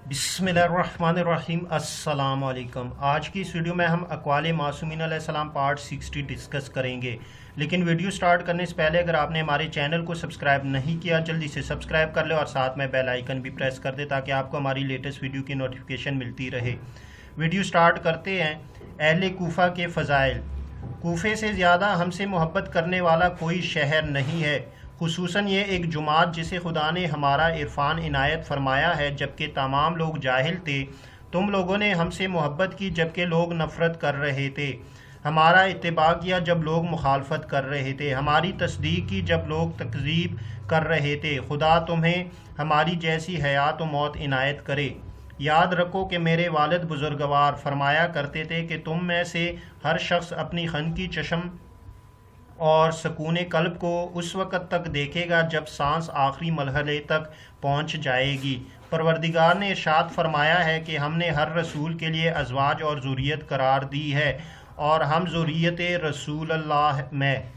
बिस्मिल्लाहिर्रहमानिर्रहीम। अस्सलाम वालेकुम। आज की इस वीडियो में हम अक़वाले मासूमीन अलैहिस्सलाम पार्ट 60 डिस्कस करेंगे। लेकिन वीडियो स्टार्ट करने से पहले अगर आपने हमारे चैनल को सब्सक्राइब नहीं किया जल्दी से सब्सक्राइब कर ले और साथ में बेल आइकन भी प्रेस कर दे ताकि आपको हमारी लेटेस्ट वीडियो की नोटिफिकेशन मिलती रहे। वीडियो स्टार्ट करते हैं। अहले कूफा के फ़ज़ाइल। कूफे से ज़्यादा हमसे मोहब्बत करने वाला कोई शहर नहीं है, खुसूसन ये एक जुमात जिसे खुदा ने हमारा इरफान इनायत फरमाया है। जबकि तमाम लोग जाहिल थे, तुम लोगों ने हमसे मोहब्बत की जबकि लोग नफ़रत कर रहे थे। हमारा इत्तिबा किया जब लोग मुखालफत कर रहे थे, हमारी तस्दीक की जब लोग तकज़ीब कर रहे थे। खुदा तुम्हें हमारी जैसी हयात व मौत इनायत करे। याद रखो कि मेरे वालिद बुजुर्गवार फरमाया करते थे कि तुम में से हर शख्स अपनी खन की चश्म और सकून कल्ब को उस वक़्त तक देखेगा जब सांस आखिरी मरहले तक पहुँच जाएगी। परवरदिगार ने इरशाद फरमाया है कि हमने हर रसूल के लिए अज़वाज और ज़ुर्रियत करार दी है और हम ज़ुर्रियत रसूलुल्लाह में